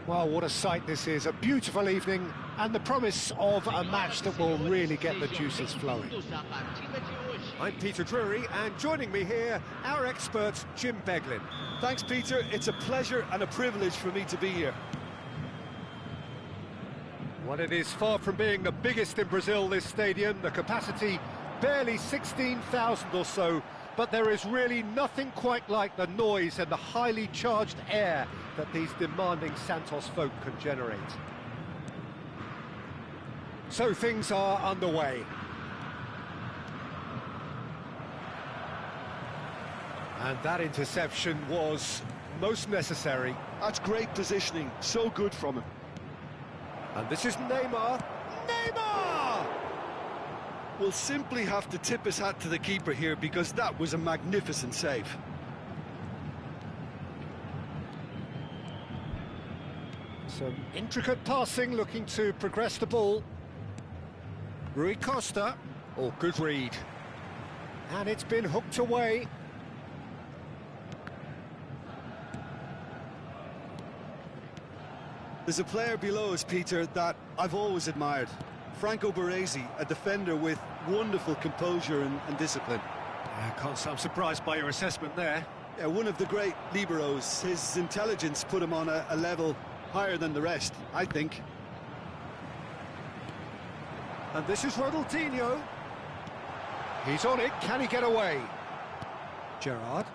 Well, what a sight this is, a beautiful evening and the promise of a match that will really get the juices flowing. I'm Peter Drury, and joining me here, our expert Jim Beglin. Thanks, Peter. It's a pleasure and a privilege for me to be here. Well, it is far from being the biggest in Brazil, this stadium. The capacity barely 16,000 or so, but there is really nothing quite like the noise and the highly charged air that these demanding Santos folk can generate. So things are underway. And that interception was most necessary. That's great positioning, so good from him. And this is Neymar. Neymar! Will simply have to tip his hat to the keeper here because that was a magnificent save. Some intricate passing, looking to progress the ball. Rui Costa. Oh, good read. And it's been hooked away. There's a player below us, Peter, that I've always admired. Franco Baresi, a defender with wonderful composure and discipline. Can't say I'm surprised by your assessment there. Yeah, one of the great liberos. His intelligence put him on a level higher than the rest, I think. And this is Ronaldinho. He's on it, can he get away? Gerrard.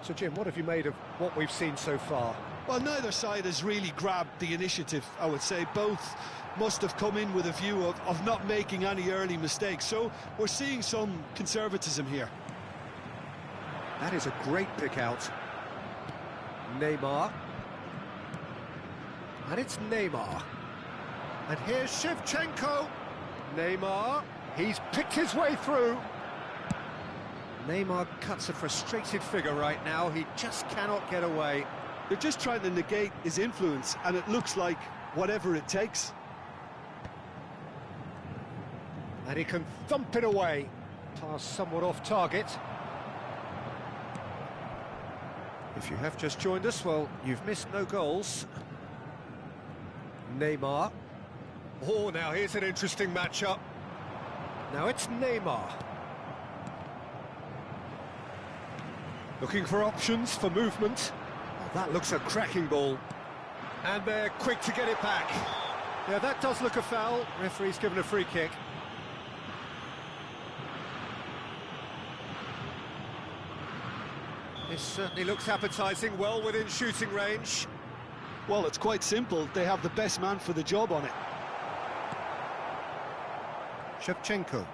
So Jim, what have you made of what we've seen so far? Well, neither side has really grabbed the initiative, I would say. Both must have come in with a view of not making any early mistakes. So we're seeing some conservatism here. That is a great pick out. Neymar. And it's Neymar. And here's Shevchenko. Neymar. He's picked his way through. Neymar cuts a frustrated figure right now. He just cannot get away. They're just trying to negate his influence, and it looks like whatever it takes. And he can thump it away. Pass somewhat off target. If you have just joined us, well, you've missed no goals. Neymar. Oh, now here's an interesting matchup. Now it's Neymar. Looking for options for movement. Oh, that looks a cracking ball. And they're quick to get it back. Yeah, that does look a foul. Referee's given a free kick. This certainly looks appetising, well within shooting range. Well, it's quite simple. They have the best man for the job on it. Shevchenko.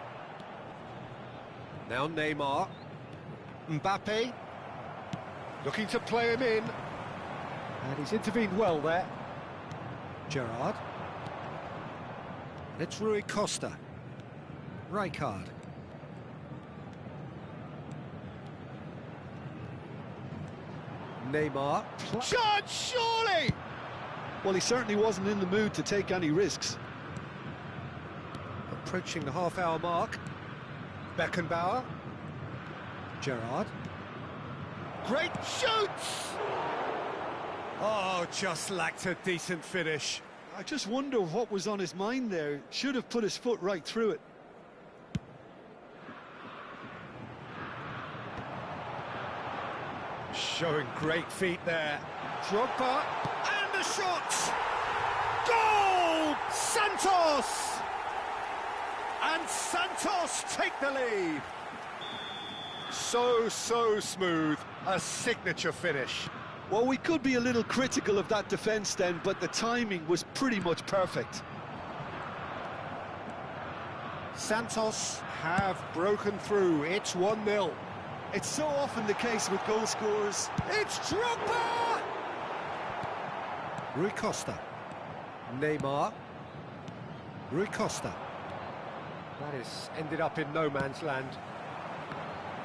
Now Neymar. Mbappe. Looking to play him in. And he's intervened well there. Gerrard. It's Rui Costa. Rijkaard. Neymar. Shot, surely! Well, he certainly wasn't in the mood to take any risks. Approaching the half-hour mark. Beckenbauer. Gerrard. Great shoots! Oh, just lacked a decent finish. I just wonder what was on his mind there. Should have put his foot right through it. Showing great feet there. Drogba, and the shot! Goal! Santos! And Santos take the lead. So smooth. A signature finish. Well, we could be a little critical of that defence then, but the timing was pretty much perfect. Santos have broken through. It's 1-0. It's so often the case with goal scorers. It's Drogba! Rui Costa. Neymar. Rui Costa. That is ended up in no man's land.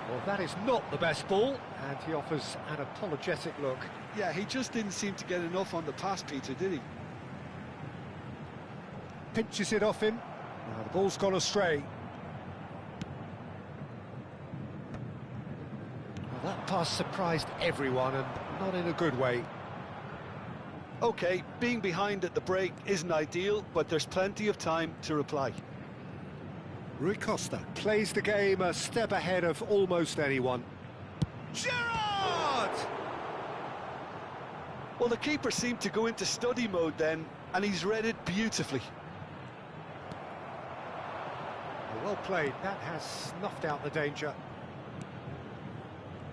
Well, that is not the best ball, and he offers an apologetic look. Yeah, he just didn't seem to get enough on the pass, Peter, did he? Pinches it off him. Now the ball's gone astray. Well, that pass surprised everyone, and not in a good way. OK, being behind at the break isn't ideal, but there's plenty of time to reply. Rui Costa plays the game a step ahead of almost anyone. Gerrard! Well, the keeper seemed to go into study mode then, and he's read it beautifully. Well played, that has snuffed out the danger.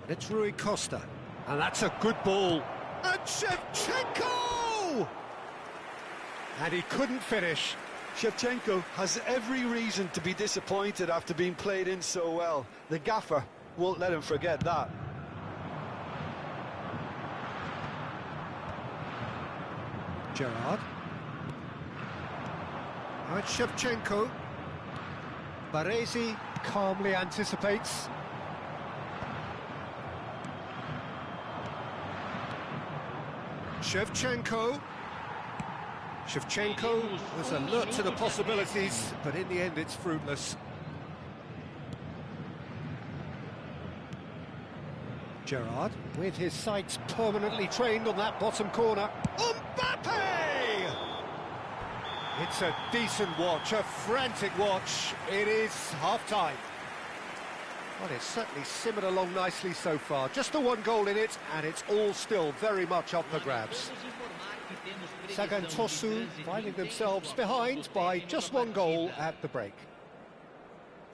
And it's Rui Costa, and that's a good ball. And Shevchenko! And he couldn't finish. Shevchenko has every reason to be disappointed after being played in so well. The gaffer won't let him forget that. Gerrard. Now it's Shevchenko. Baresi calmly anticipates. Shevchenko was alert to the possibilities, but in the end it's fruitless. Gerrard, with his sights permanently trained on that bottom corner. Mbappe! It's a decent watch, a frantic watch. It is half-time. Well, it's certainly simmered along nicely so far. Just the one goal in it, and it's all still very much up for grabs. Sagan Tosu finding themselves behind by just one goal at the break.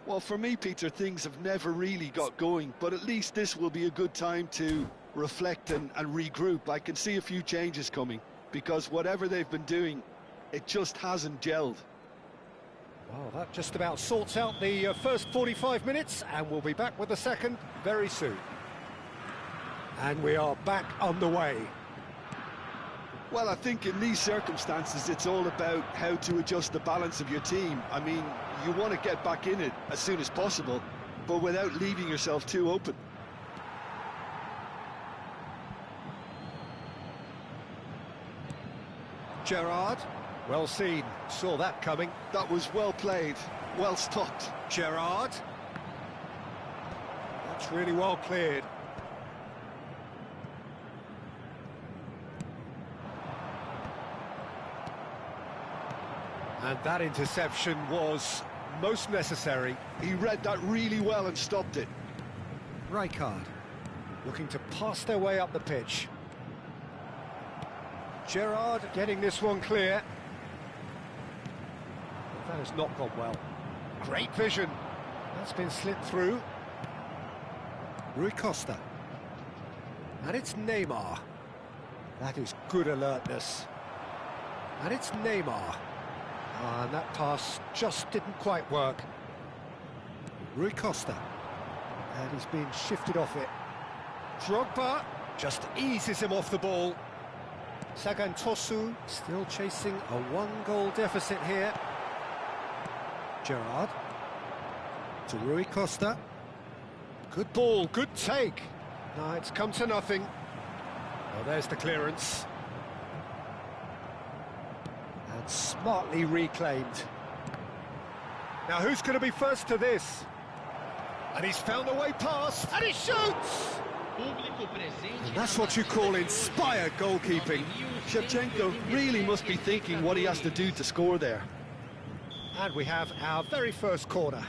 Well, for me, Peter, things have never really got going, but at least this will be a good time to reflect and regroup. I can see a few changes coming, because whatever they've been doing, it just hasn't gelled. Well, that just about sorts out the first 45 minutes, and we'll be back with the second very soon. And we are back underway. Well, I think in these circumstances, it's all about how to adjust the balance of your team. I mean, you want to get back in it as soon as possible, but without leaving yourself too open. Gerrard, well seen, saw that coming. That was well played, well stopped. Gerrard. That's really well cleared. And that interception was most necessary. He read that really well and stopped it. Rijkaard looking to pass their way up the pitch. Gerrard getting this one clear. That has not gone well. Great vision. That's been slipped through. Rui Costa. And it's Neymar. That is good alertness. And it's Neymar. And that pass just didn't quite work. Rui Costa. And he's being shifted off it. Drogba just eases him off the ball. Sagan Tosu still chasing a one-goal deficit here. Gerrard to Rui Costa. Good ball, good take. No, it's come to nothing. Well, there's the clearance. And smartly reclaimed. Now, who's going to be first to this? And he's found a way past, and he shoots! And that's what you call inspired goalkeeping. Shevchenko really must be thinking what he has to do to score there. And we have our very first corner.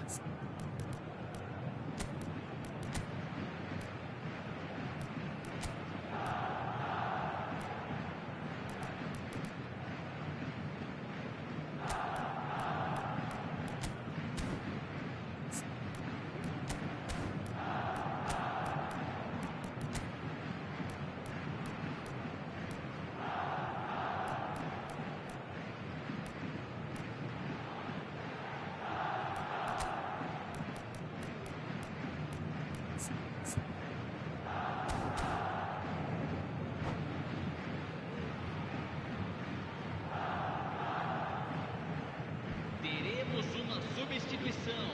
Teremos uma substituição.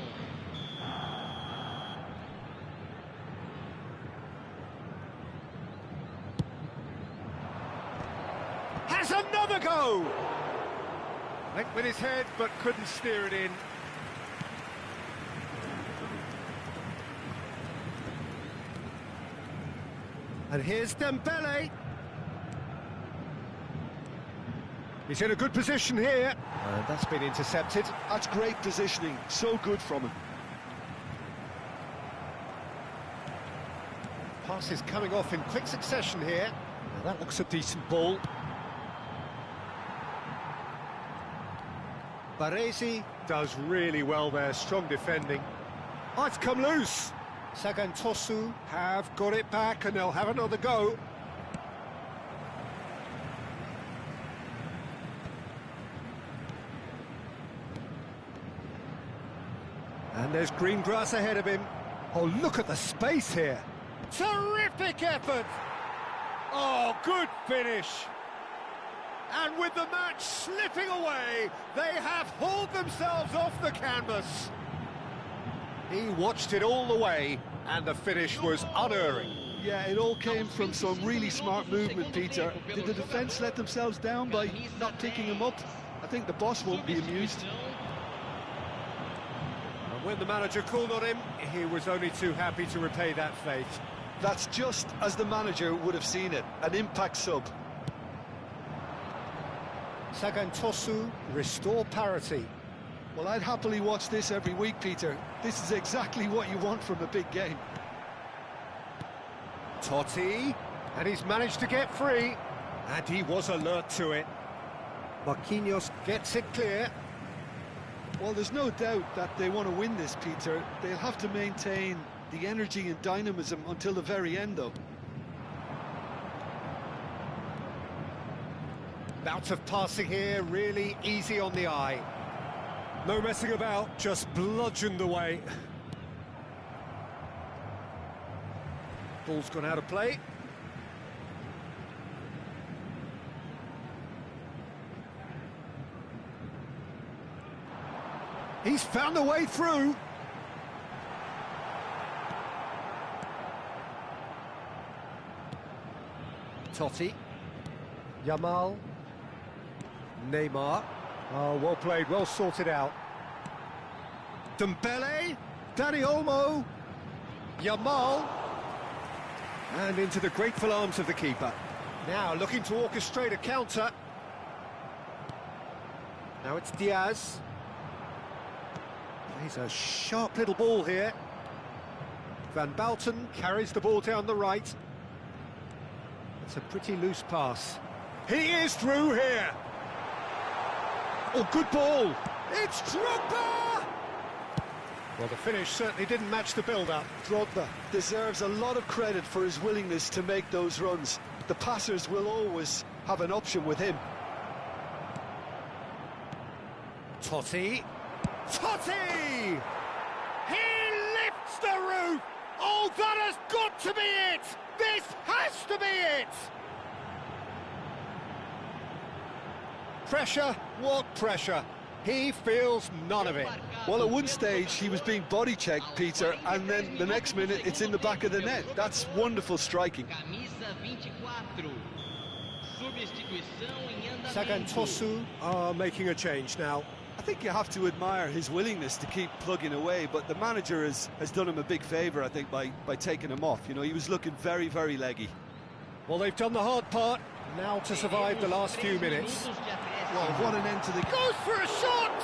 Has another go! Went with his head, but couldn't steer it in. And here's Dembele. He's in a good position here. And that's been intercepted. That's great positioning, so good from him. Pass is coming off in quick succession here. Now that looks a decent ball. Baresi does really well there, strong defending. Oh, it's come loose. Sagantosu have got it back and they'll have another go. And there's green grass ahead of him. Oh, look at the space here. Terrific effort! Oh, good finish! And with the match slipping away, they have hauled themselves off the canvas. He watched it all the way, and the finish was unerring. Yeah, it all came from some really smart movement, Peter. Did the defence let themselves down by not picking him up? I think the boss won't be amused. And when the manager called on him, he was only too happy to repay that faith. That's just as the manager would have seen it, an impact sub. Sagantosu restore parity. Well, I'd happily watch this every week, Peter. This is exactly what you want from a big game. Totti, and he's managed to get free, and he was alert to it. Marquinhos gets it clear. Well, there's no doubt that they want to win this, Peter. They'll have to maintain the energy and dynamism until the very end, though. Bout of passing here, really easy on the eye. No messing about, just bludgeoned away. Ball's gone out of play. He's found a way through. Totti. Yamal. Neymar. Oh, well played, well sorted out. Dembele. Dani Olmo. Yamal. And into the grateful arms of the keeper. Now looking to orchestrate a counter. Now it's Diaz. Plays a sharp little ball here. Van Bouten carries the ball down the right. It's a pretty loose pass. He is through here. Oh, good ball. It's Drogba! Well, the finish certainly didn't match the build-up. Drogba deserves a lot of credit for his willingness to make those runs. The passers will always have an option with him. Totti. Totti! He lifts the roof! Oh, that has got to be it! This has to be it! Pressure? What pressure? He feels none of it. Well, at one stage, he was being body-checked, Peter, and then the next minute, it's in the back of the net. That's wonderful striking. Sagantosu are making a change now. I think you have to admire his willingness to keep plugging away, but the manager has done him a big favour, I think, by taking him off. You know, he was looking very, very leggy. Well, they've done the hard part, now to survive the last few minutes. Well, what an end to the... Goes for a shot!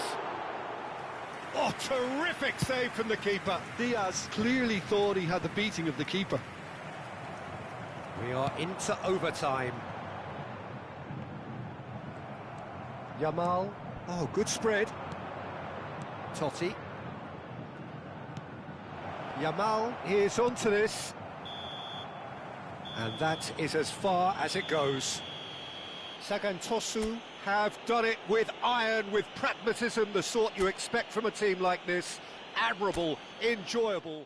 Oh, terrific save from the keeper. Diaz clearly thought he had the beating of the keeper. We are into overtime. Yamal. Oh, good spread. Totti. Yamal is onto this. And that is as far as it goes. Sagantosu have done it with iron, with pragmatism, the sort you expect from a team like this. Admirable, enjoyable.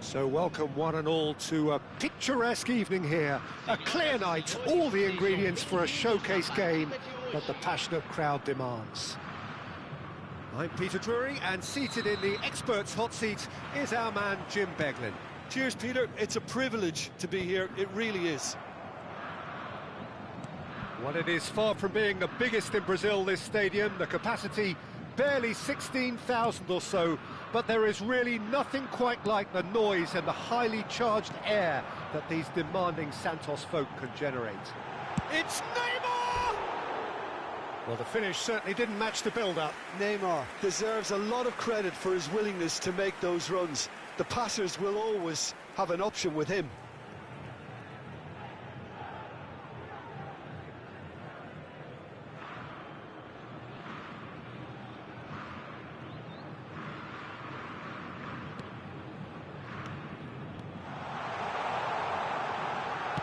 So welcome one and all to a picturesque evening here. A clear night, all the ingredients for a showcase game that the passionate crowd demands. I'm Peter Drury, and seated in the experts' hot seat is our man Jim Beglin. Cheers, Peter. It's a privilege to be here. It really is. Well, it is far from being the biggest in Brazil, this stadium. The capacity barely 16,000 or so, but there is really nothing quite like the noise and the highly charged air that these demanding Santos folk can generate. It's Neymar! Well, the finish certainly didn't match the build-up. Neymar deserves a lot of credit for his willingness to make those runs. The passers will always have an option with him.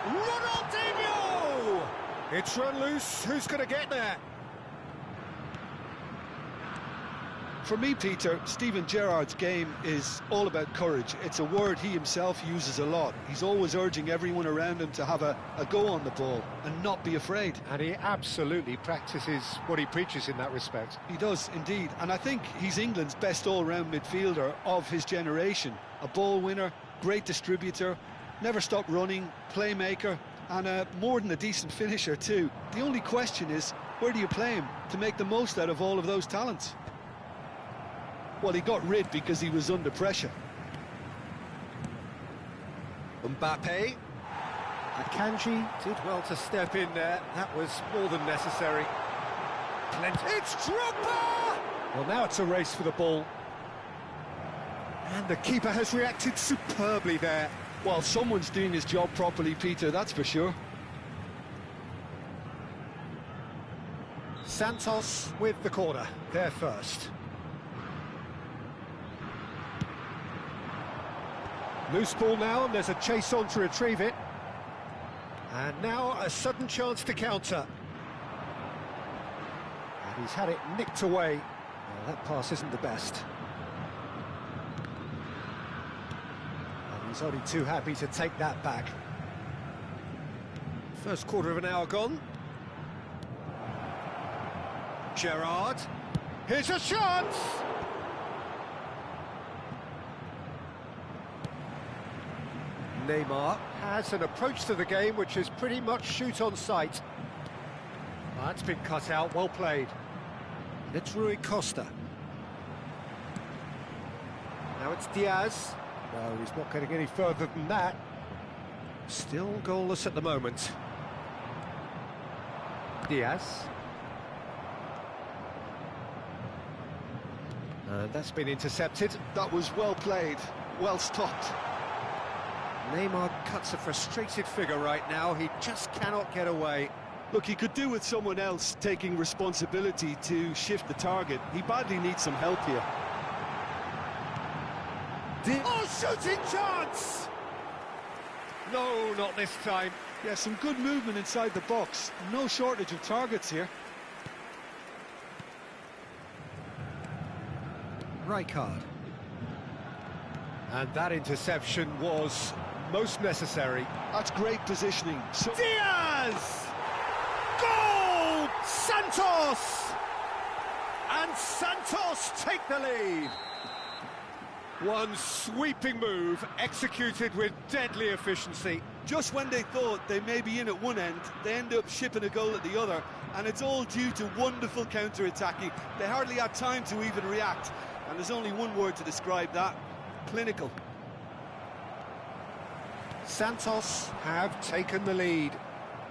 Ronaldinho! It's run loose. Who's going to get there? For me, Peter, Steven Gerrard's game is all about courage. It's a word he himself uses a lot. He's always urging everyone around him to have a go on the ball and not be afraid. And he absolutely practices what he preaches in that respect. He does, indeed. And I think he's England's best all-round midfielder of his generation. A ball winner, great distributor, never stopped running, playmaker, and more than a decent finisher too. The only question is, where do you play him to make the most out of all of those talents? Well, he got rid because he was under pressure. Mbappe. Akanji Did well to step in there. That was more than necessary. Plenty. It's Drogba! Well, now it's a race for the ball. And the keeper has reacted superbly there. Well, someone's doing his job properly, Peter, that's for sure. Santos with the corner, there first. Loose ball now, and there's a chase on to retrieve it. And now a sudden chance to counter. And he's had it nicked away. Well, that pass isn't the best. And he's only too happy to take that back. First quarter of an hour gone. Gerrard. Here's a chance! Neymar has an approach to the game which is pretty much shoot on sight. That's been cut out, well played. And it's Rui Costa. Now it's Diaz. No, he's not getting any further than that. Still goalless at the moment. Diaz. And that's been intercepted. That was well played, well stopped. Neymar cuts a frustrated figure right now. He just cannot get away. Look, he could do with someone else taking responsibility to shift the target. He badly needs some help here. Oh, shooting chance! No, not this time. Yeah, some good movement inside the box. No shortage of targets here. Rijkaard. And that interception was most necessary. That's great positioning. So Diaz! Goal! Santos! And Santos take the lead. One sweeping move executed with deadly efficiency. just when they thought they may be in at one end, they end up shipping a goal at the other, and it's all due to wonderful counter-attacking. They hardly had time to even react, and there's only one word to describe that: clinical. Santos have taken the lead.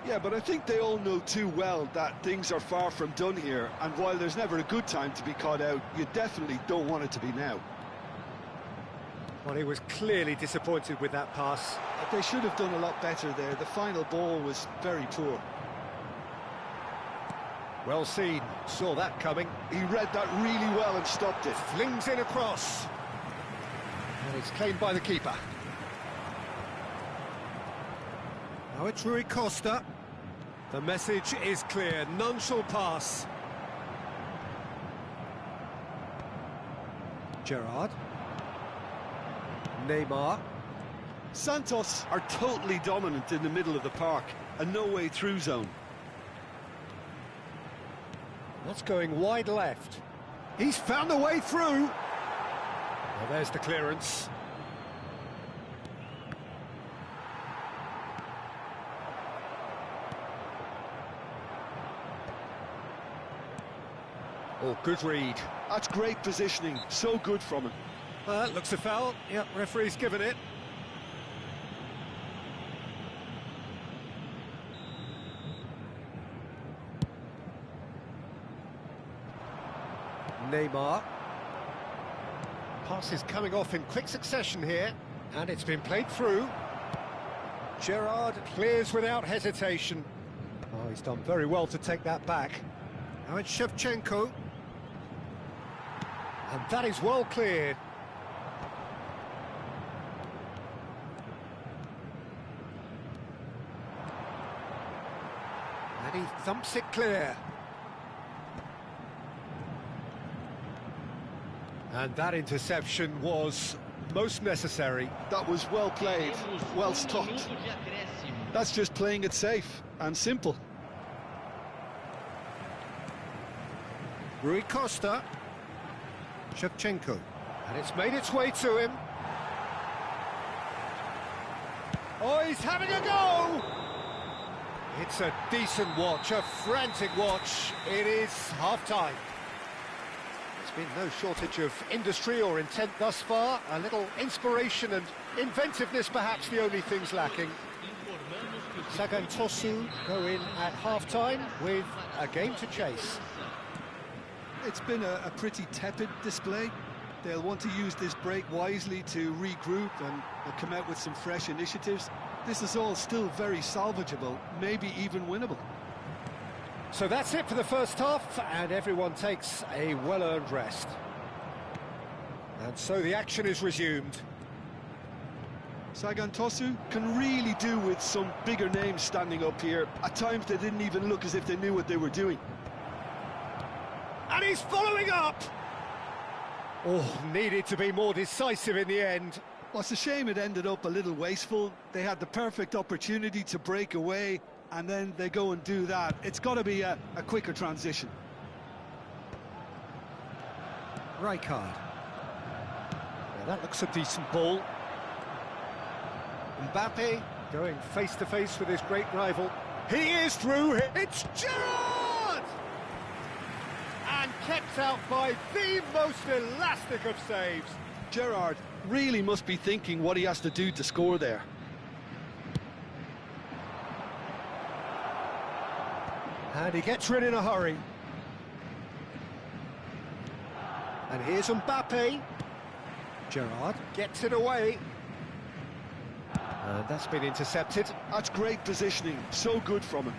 Yeah, but I think they all know too well that things are far from done here, and while there's never a good time to be caught out, you definitely don't want it to be now. Well, he was clearly disappointed with that pass. They should have done a lot better there. The final ball was very poor. Well seen, saw that coming. He read that really well and stopped it. Flings in across. And it's claimed by the keeper. Now it's Rui Costa. The message is clear, none shall pass. Gerrard. Neymar. Santos are totally dominant in the middle of the park, a no-way through zone. That's going wide left. He's found a way through. Well, there's the clearance. Oh, good read. That's great positioning, so good from him. Looks a foul. Yep, referee's given it. Neymar. Pass is coming off in quick succession here, and it's been played through. Gerrard clears without hesitation. Oh, he's done very well to take that back. Now it's Shevchenko. And that is well cleared. And he thumps it clear. And that interception was most necessary. That was well played, well stopped. That's just playing it safe and simple. Rui Costa. Shevchenko. And it's made its way to him. Oh, he's having a go! It's a decent watch, a frantic watch. It is half-time. There's been no shortage of industry or intent thus far. A little inspiration and inventiveness, perhaps the only things lacking. Sagan Tosu go in at half-time with a game to chase. It's been a pretty tepid display. They'll want to use this break wisely to regroup and come out with some fresh initiatives. This is all still very salvageable, maybe even winnable. So that's it for the first half, and everyone takes a well-earned rest. And so the action is resumed. Sagan Tosu can really do with some bigger names standing up here. At times they didn't even look as if they knew what they were doing. And he's following up! Oh, needed to be more decisive in the end. Well, it's a shame it ended up a little wasteful. They had the perfect opportunity to break away, and then they go and do that. It's got to be a quicker transition. Rijkaard. Yeah, that looks a decent ball. Mbappe going face-to-face with his great rival. He is through. It's Gerrard! And kept out by the most elastic of saves. Gerrard really must be thinking what he has to do to score there. And he gets rid in a hurry. And here's Mbappe. Gerrard gets it away. And that's been intercepted. That's great positioning, so good from him.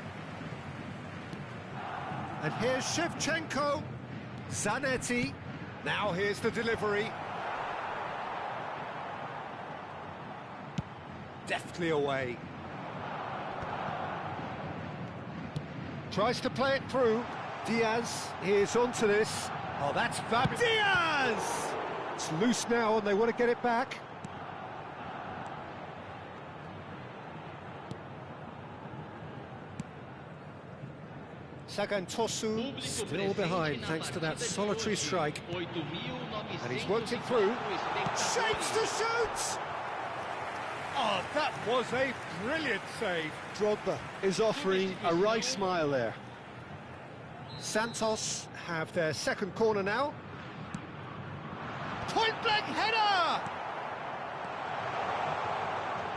And here's Shevchenko. Zanetti. Now here's the delivery. Deftly away. Tries to play it through. Diaz is onto this. Oh, that's fabulous. Diaz! It's loose now and they want to get it back. Sagan Tosu still behind thanks to that solitary strike. And he's worked it through. Shapes to shoot! Oh, that was a brilliant save. Drogba is offering a right smile there. Santos have their second corner now. Point-blank header!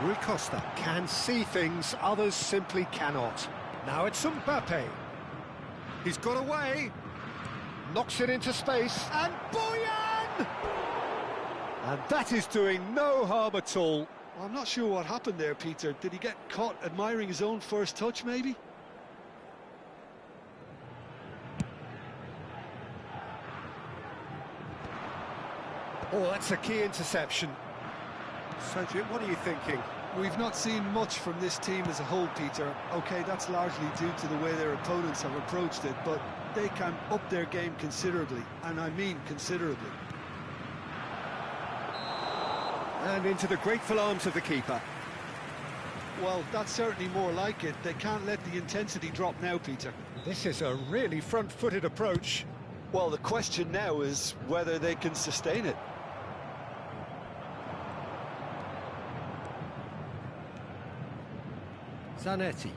Rui Costa can see things others simply cannot. Now it's Mbappe. He's got away. Knocks it into space. And Boyan! And that is doing no harm at all. Well, I'm not sure what happened there, Peter. Did he get caught admiring his own first touch, maybe? Oh, that's a key interception. So, Jim, what are you thinking? We've not seen much from this team as a whole, Peter. OK, that's largely due to the way their opponents have approached it, but they can up their game considerably, and I mean considerably. And into the grateful arms of the keeper. Well, that's certainly more like it. They can't let the intensity drop now, Peter. This is a really front-footed approach. Well, the question now is whether they can sustain it. Zanetti.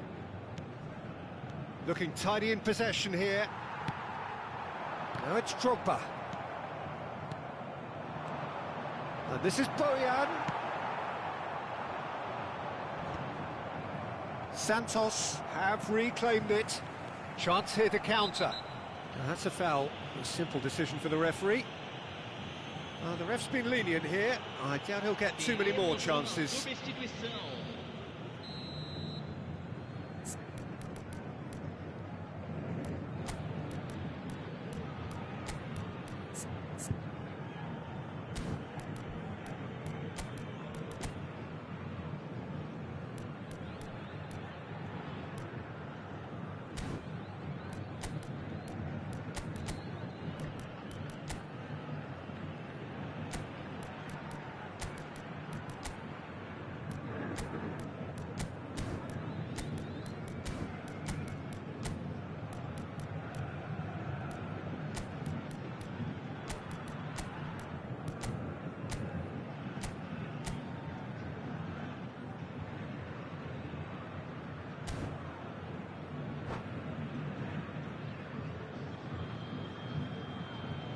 Looking tidy in possession here. Now it's Drogba. And this is Bojan. Santos have reclaimed it. Chance here to counter. Now that's a foul. A simple decision for the referee. The ref's been lenient here. I doubt he'll get too many more chances. Substituição.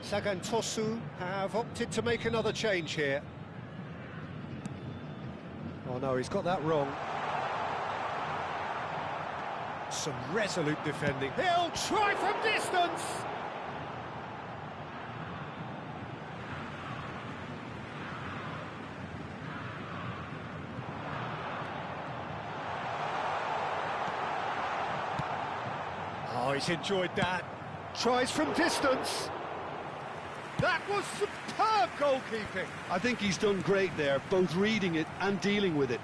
Sagantosu have opted to make another change here. Oh no, he's got that wrong. Some resolute defending. He'll try from distance! Oh, he's enjoyed that. Tries from distance. That was superb goalkeeping. I think he's done great there, both reading it and dealing with it.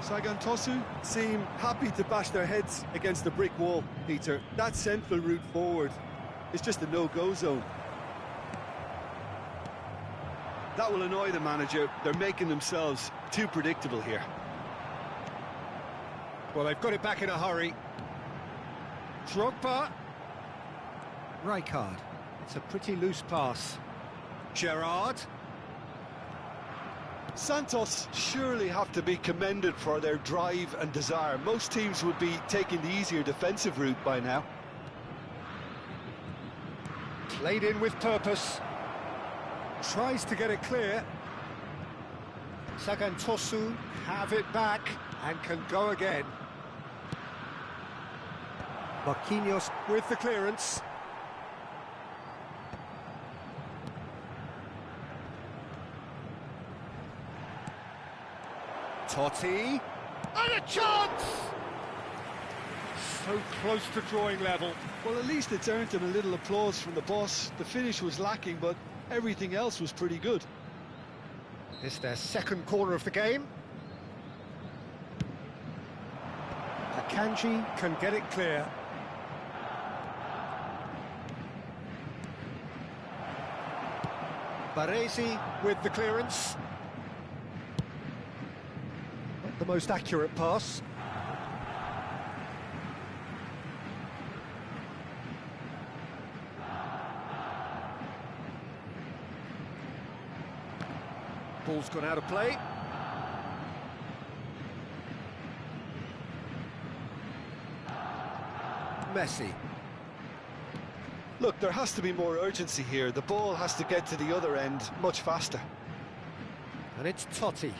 Sagantosu seem happy to bash their heads against the brick wall, Peter. That central route forward is just a no-go zone. That will annoy the manager. They're making themselves too predictable here. Well, they've got it back in a hurry. Drogba. Rijkaard. It's a pretty loose pass. Gerrard. Santos surely have to be commended for their drive and desire. Most teams would be taking the easier defensive route by now. Played in with purpose. Tries to get it clear. Sagantosu have it back and can go again. Marquinhos With the clearance. Totti. And a chance! So close to drawing level. Well, at least it's earned them a little applause from the boss. The finish was lacking, but everything else was pretty good. It's their second corner of the game. Akanji can get it clear. Baresi with the clearance. Not the most accurate pass. Ball's gone out of play. Messi. Look, there has to be more urgency here. The ball has to get to the other end much faster. And it's Totti.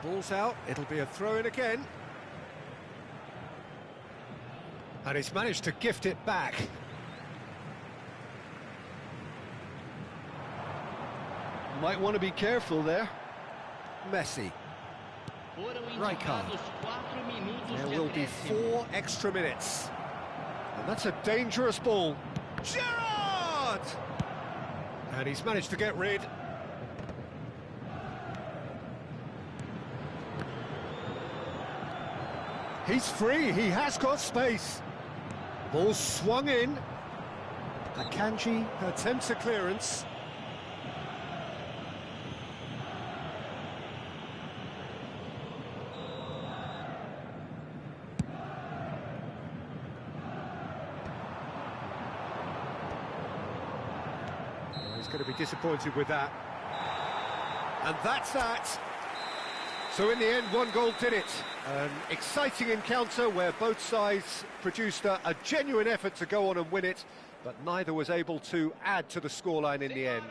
Ball's out, it'll be a throw-in again. And he's managed to gift it back. Might want to be careful there. Messi. Foram Rijkaard. indicados 4 minutos There de will be acréscimo. 4 extra minutes. And that's a dangerous ball. Gerrard! And he's managed to get rid. He's free, he has got space. Ball swung in. Akanji attempts a clearance. He's going to be disappointed with that. And that's that. So in the end, one goal did it. An exciting encounter where both sides produced a genuine effort to go on and win it, but neither was able to add to the scoreline in the end.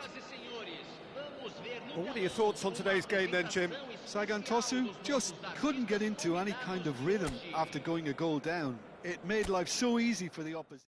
Well, what are your thoughts on today's game then, Jim? Sagan Tosu just couldn't get into any kind of rhythm after going a goal down. It made life so easy for the opposition.